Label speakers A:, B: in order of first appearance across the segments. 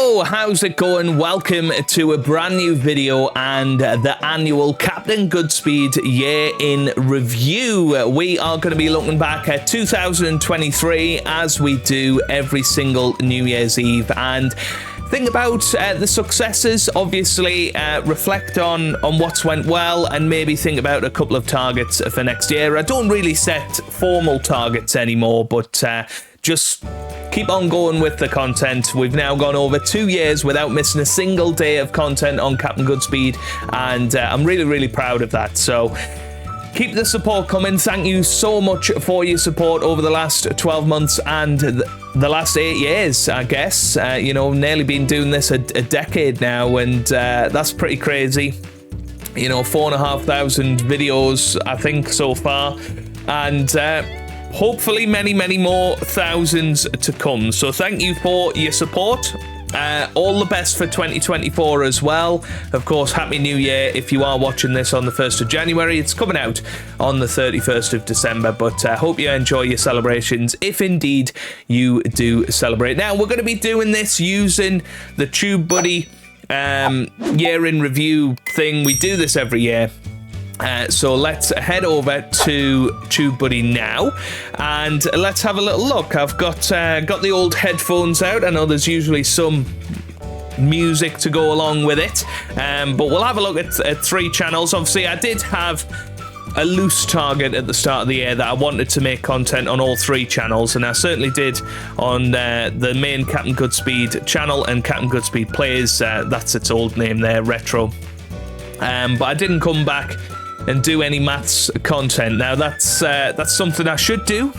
A: Yo, how's it going? Welcome to a brand new video and the annual Captain Goodspeed year in review. We are going to be looking back at 2023 as we do every single New Year's Eve and think about the successes, obviously reflect on what's went well and maybe think about a couple of targets for next year. I don't really set formal targets anymore, but just keep on going with the content. We've now gone over 2 years without missing a single day of content on Captain Goodspeed, and I'm really proud of that. So keep the support coming. Thank you so much for your support over the last 12 months and the last 8 years, I guess. You know, nearly been doing this a decade now, and that's pretty crazy. You know, 4,500 videos, I think, so far, and hopefully many more thousands to come. So thank you for your support. All the best for 2024 as well. Of course, Happy New Year if you are watching this on the 1st of January. It's coming out on the 31st of December, but I hope you enjoy your celebrations if indeed you do celebrate. Now, we're going to be doing this using the TubeBuddy year in review thing. We do this every year. So let's head over to TubeBuddy now and let's have a little look. I've got the old headphones out. I know there's usually some music to go along with it, but we'll have a look at 3 channels. Obviously, I did have a loose target at the start of the year that I wanted to make content on all 3 channels, and I certainly did on the main Captain Goodspeed channel and Captain Goodspeed Plays. That's its old name there, Retro. But I didn't come back and do any maths content. Now that's something I should do.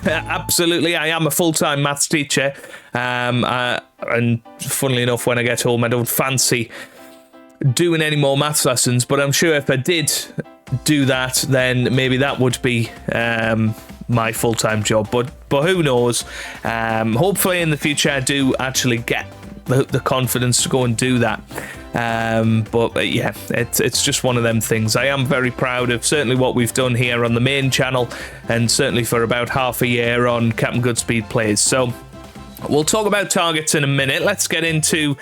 A: Absolutely, I am a full-time maths teacher, and funnily enough, when I get home I don't fancy doing any more maths lessons, but I'm sure if I did do that, then maybe that would be my full-time job, but who knows. Hopefully in the future I do actually get the confidence to go and do that. But yeah, it's just one of them things. I am very proud of certainly what we've done here on the main channel, and certainly for about half a year on Captain Goodspeed Plays. So we'll talk about targets in a minute. Let's get into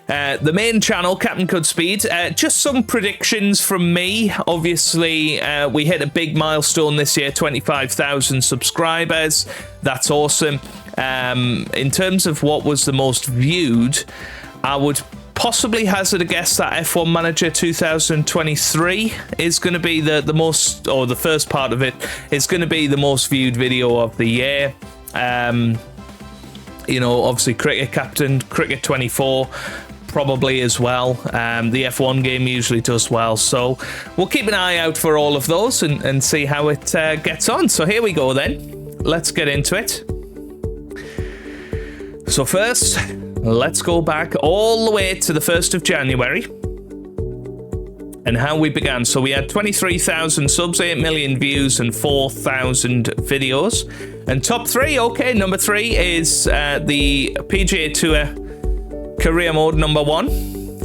A: the main channel, Captain Goodspeed. Just some predictions from me. Obviously, we hit a big milestone this year, 25,000 subscribers. That's awesome. In terms of what was the most viewed, I would possibly hazard a guess that F1 Manager 2023 is going to be the most, or the first part of it is going to be the most viewed video of the year. You know, obviously Cricket Captain, Cricket 24 probably as well. The F1 game usually does well, so we'll keep an eye out for all of those and see how it gets on. So here we go then. Let's get into it. So first, let's go back all the way to the 1st of January and how we began. So we had 23,000 subs, 8 million views and 4,000 videos. And top 3, okay, number 3 is the PGA Tour Career Mode number 1.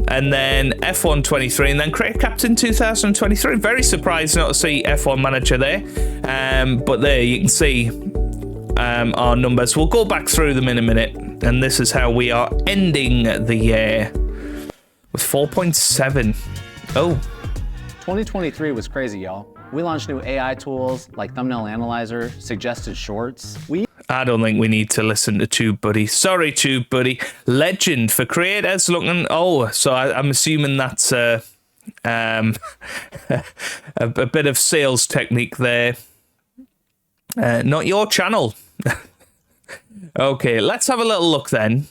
A: And then F1 23, and then Cricket Captain 2023. Very surprised not to see F1 Manager there. But there you can see our numbers. We'll go back through them in a minute. And this is how we are ending the year with 4.7. Oh.
B: 2023 was crazy, y'all. We launched new AI tools like Thumbnail Analyzer, suggested shorts.
A: I don't think we need to listen to TubeBuddy. Sorry, TubeBuddy. Legend for creators looking... Oh, so I'm assuming that's a bit of sales technique there. Not your channel. Okay, let's have a little look then.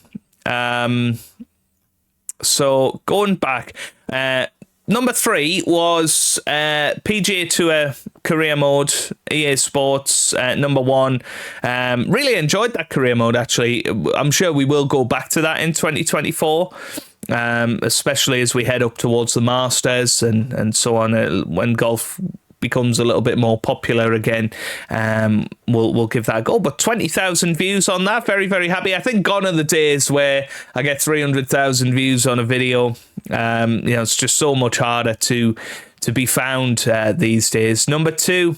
A: So going back, number 3 was PGA Tour Career Mode, EA Sports, number 1. Really enjoyed that career mode, actually. I'm sure we will go back to that in 2024, especially as we head up towards the Masters and so on, when golf becomes a little bit more popular again. We'll give that a go. But 20,000 views on that, very happy. I think gone are the days where I get 300,000 views on a video. You know, it's just so much harder to be found these days. Number 2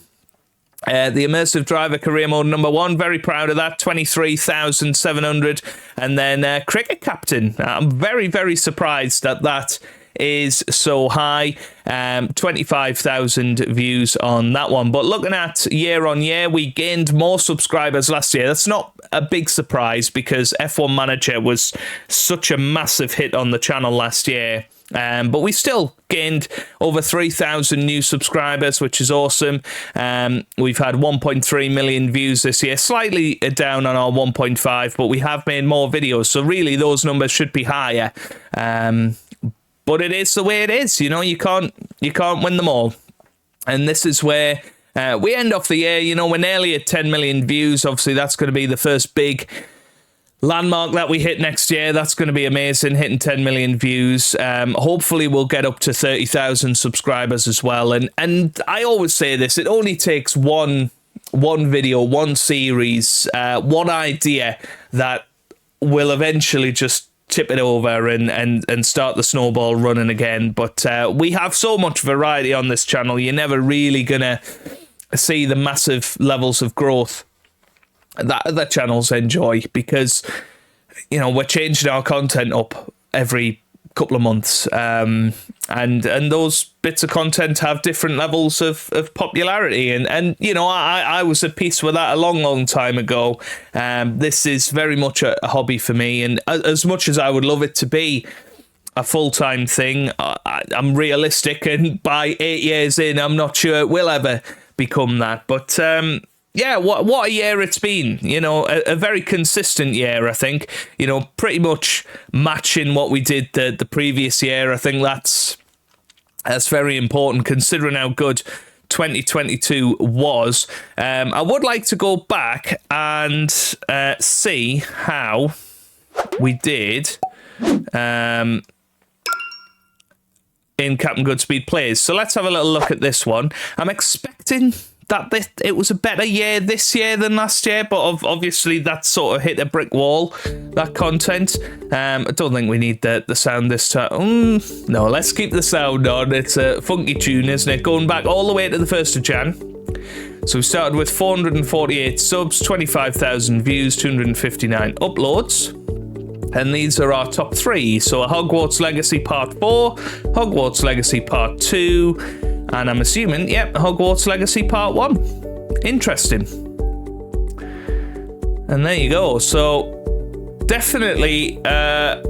A: The Immersive Driver Career Mode #1, very proud of that, 23,700. And then Cricket Captain, I'm very, very surprised that that is so high, 25,000 views on that one. But looking at year on year, we gained more subscribers last year. That's not a big surprise because F1 Manager was such a massive hit on the channel last year. But we still gained over 3,000 new subscribers, which is awesome. We've had 1.3 million views this year, slightly down on our 1.5, but we have made more videos. So really, those numbers should be higher. But it is the way it is. You know, you can't win them all. And this is where we end off the year. You know, we're nearly at 10 million views. Obviously, that's going to be the first big landmark that we hit next year. That's going to be amazing, hitting 10 million views. Hopefully we'll get up to 30,000 subscribers as well. And I always say this, it only takes one video, one series, one idea that will eventually just tip it over and start the snowball running again. But we have so much variety on this channel, you're never really going to see the massive levels of growth that other channels enjoy, because you know we're changing our content up every couple of months, and those bits of content have different levels of popularity, and you know I was at peace with that a long time ago. This is very much a hobby for me, and as much as I would love it to be a full-time thing, I'm realistic, and by 8 years in I'm not sure it will ever become that. But yeah, what a year it's been. You know, a very consistent year, I think. You know, pretty much matching what we did the previous year. I think that's very important considering how good 2022 was. I would like to go back and see how we did in Captain Goodspeed Plays. So let's have a little look at this one. I'm expecting that it was a better year this year than last year, but obviously that sort of hit a brick wall, that content. I don't think we need the sound this time. No, let's keep the sound on. It's a funky tune, isn't it? Going back all the way to the 1st of Jan. So we started with 448 subs, 25,000 views, 259 uploads. And these are our top 3. So a Hogwarts Legacy Part 4, Hogwarts Legacy Part 2, and I'm assuming, yep, Hogwarts Legacy Part 1. Interesting. And there you go. So definitely, definitely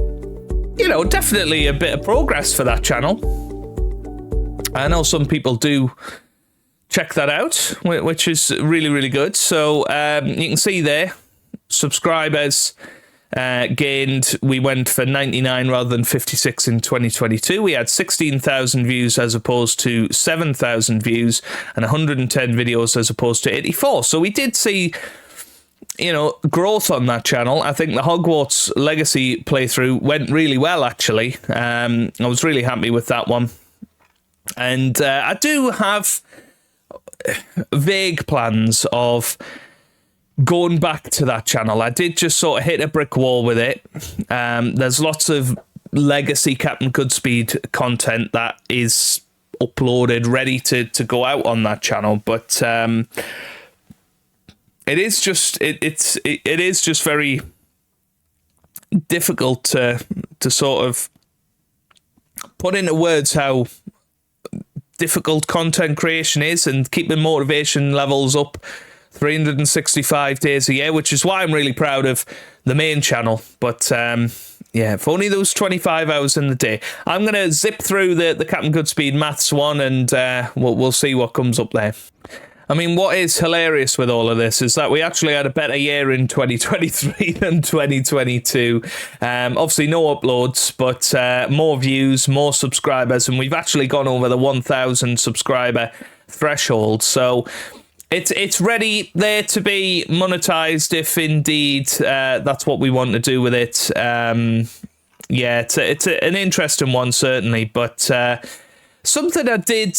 A: a bit of progress for that channel. I know some people do check that out, which is really, really good. So you can see there, subscribers gained. We went for 99 rather than 56 in 2022. We had 16,000 views as opposed to 7,000 views, and 110 videos as opposed to 84. So we did see, you know, growth on that channel. I think the Hogwarts Legacy playthrough went really well, actually. I was really happy with that one. And I do have vague plans of going back to that channel. I did just sort of hit a brick wall with it. There's lots of legacy Captain Goodspeed content that is uploaded, ready to go out on that channel, but it is just very difficult to sort of put into words how difficult content creation is and keeping motivation levels up 365 days a year, which is why I'm really proud of the main channel. But yeah, if only those 25 hours in the day. I'm going to zip through the Captain Goodspeed maths one, and we'll see what comes up there. I mean, what is hilarious with all of this is that we actually had a better year in 2023 than 2022. Obviously, no uploads, but more views, more subscribers, and we've actually gone over the 1,000 subscriber threshold. So it's ready there to be monetized if indeed that's what we want to do with it. Yeah, it's an interesting one, certainly, but something I did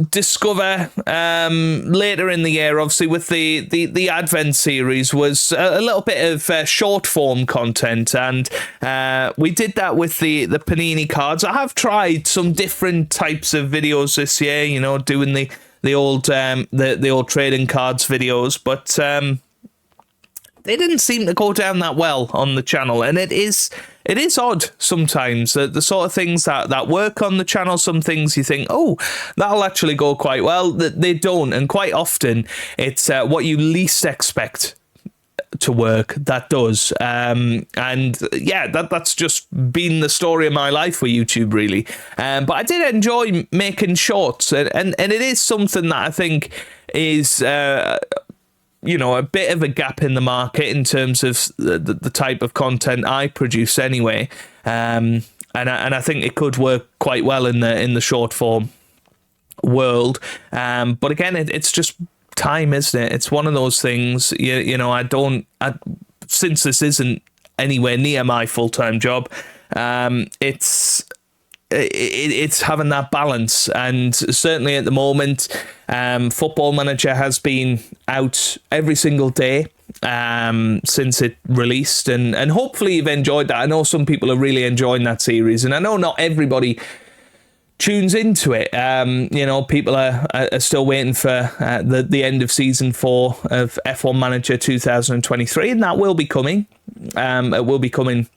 A: discover later in the year, obviously, with the Advent series, was a little bit of short form content, and we did that with the Panini cards. I have tried some different types of videos this year, you know, doing the the old trading cards videos, but they didn't seem to go down that well on the channel, and it is odd sometimes, the sort of things that work on the channel. Some things you think, oh, that'll actually go quite well, they don't, and quite often it's what you least expect to work that does. And yeah, that's just been the story of my life with YouTube, really. But I did enjoy making shorts, and it is something that I think is a bit of a gap in the market in terms of the type of content I produce anyway. And I think it could work quite well in the short form world. But again, it's just time, isn't it? It's one of those things, since this isn't anywhere near my full-time job, it's having that balance. And certainly at the moment, Football Manager has been out every single day since it released, and hopefully you've enjoyed that. I know some people are really enjoying that series, and I know not everybody tunes into it. People are still waiting for the end of season 4 of F1 Manager 2023, and that will be coming. It will be coming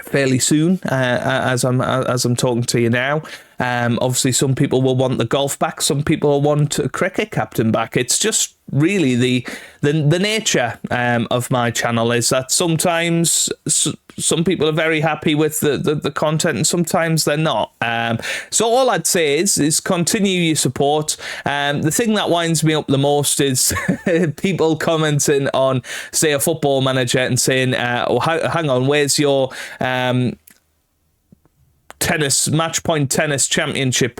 A: fairly soon, as I'm talking to you now. Obviously, some people will want the golf back. Some people will want a cricket captain back. It's just really the nature of my channel is that sometimes some people are very happy with the content, and sometimes they're not. So all I'd say is continue your support. The thing that winds me up the most is people commenting on, say, a Football Manager and saying, hang on, where's your match point tennis championship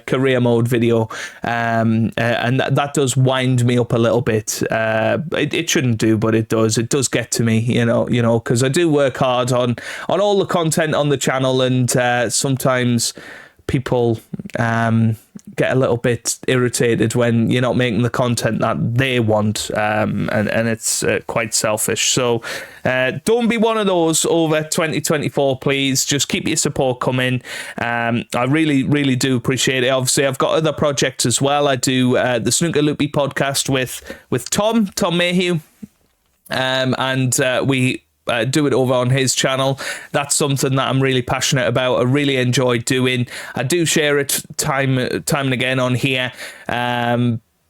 A: career mode video, and that does wind me up a little bit. It shouldn't do, but it does get to me, because I do work hard on all the content on the channel, and sometimes people get a little bit irritated when you're not making the content that they want, and it's quite selfish. So don't be one of those over 2024, please. Just keep your support coming. I really, really do appreciate it. Obviously, I've got other projects as well. I do the Snooker Loopy podcast with Tom Mayhew, and we do it over on his channel. That's something that I'm really passionate about. I really enjoy doing. I do share it time and again on here,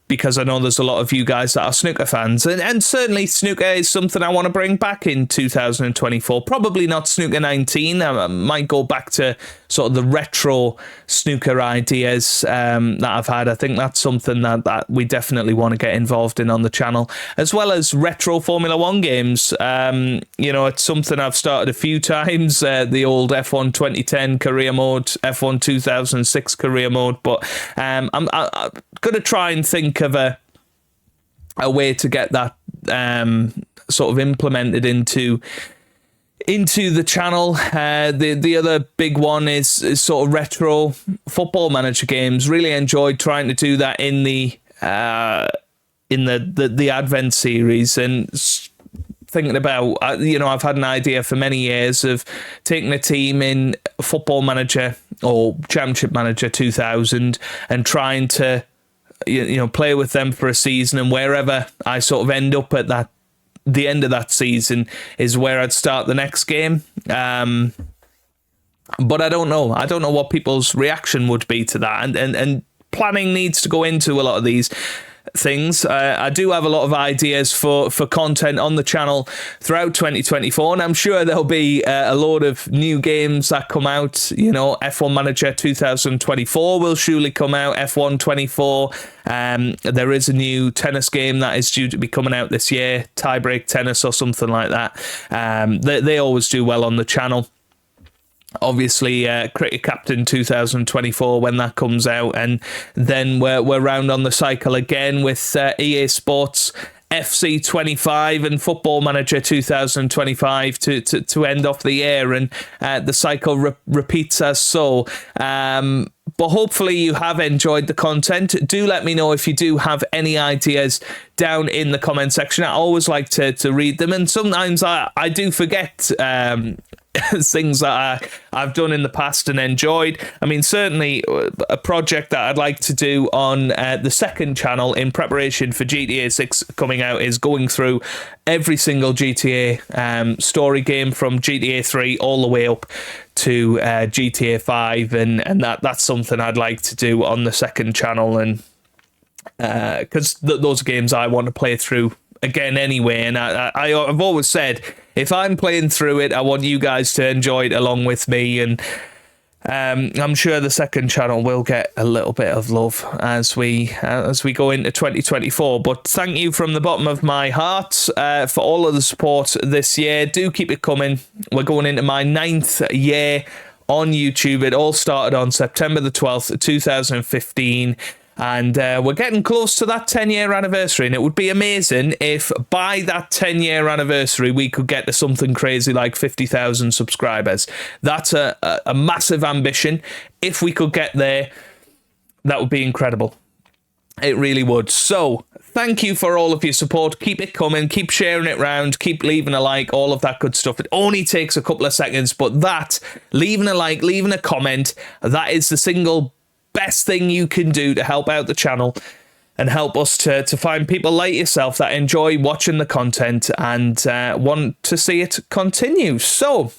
A: because I know there's a lot of you guys that are snooker fans, and certainly snooker is something I want to bring back in 2024. Probably not snooker 19. I might go back to sort of the retro snooker ideas that I've had. I think that's something that we definitely want to get involved in on the channel, as well as retro Formula 1 games. It's something I've started a few times, the old F1 2010 career mode, F1 2006 career mode, but I'm going to try and think of a way to get that sort of implemented into the channel. The other big one is sort of retro Football Manager games. Really enjoyed trying to do that in the Advent series, and thinking about, I've had an idea for many years of taking a team in Football Manager or Championship Manager 2000 and trying to play with them for a season, and wherever I sort of end up at the end of that season is where I'd start the next game. But I don't know what people's reaction would be to that, and planning needs to go into a lot of these things. I do have a lot of ideas for content on the channel throughout 2024, and I'm sure there'll be a load of new games that come out. F1 Manager 2024 will surely come out, F1 24. There is a new tennis game that is due to be coming out this year, Tiebreak Tennis or something like that. They always do well on the channel. Obviously, Cricket Captain 2024 when that comes out, and then we're round on the cycle again with EA Sports FC 25 and Football Manager 2025 to end off the year, and the cycle repeats as so. But hopefully you have enjoyed the content. Do let me know if you do have any ideas down in the comment section. I always like to read them, and sometimes I do forget things that I've done in the past and enjoyed. I mean, certainly a project that I'd like to do on the second channel in preparation for GTA 6 coming out is going through every single GTA story game from GTA 3 all the way up to GTA 5, and that's something I'd like to do on the second channel, and because those games I want to play through again anyway, and I've always said if I'm playing through it, I want you guys to enjoy it along with me, and I'm sure the second channel will get a little bit of love as we go into 2024. But thank you from the bottom of my heart for all of the support this year. Do keep it coming. We're going into my 9th year on YouTube. It all started on September the 12th, 2015. And we're getting close to that 10-year anniversary, and it would be amazing if by that 10-year anniversary we could get to something crazy like 50,000 subscribers. That's a massive ambition. If we could get there, that would be incredible. It really would. So thank you for all of your support. Keep it coming. Keep sharing it around. Keep leaving a like, all of that good stuff. It only takes a couple of seconds, but that, leaving a like, leaving a comment, that is the single best thing you can do to help out the channel and help us to find people like yourself that enjoy watching the content and want to see it continue. So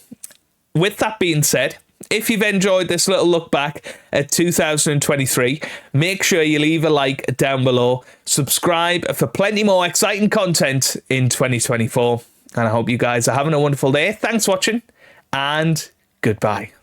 A: with that being said, if you've enjoyed this little look back at 2023, make sure you leave a like down below, subscribe for plenty more exciting content in 2024, and I hope you guys are having a wonderful day. Thanks for watching, and goodbye.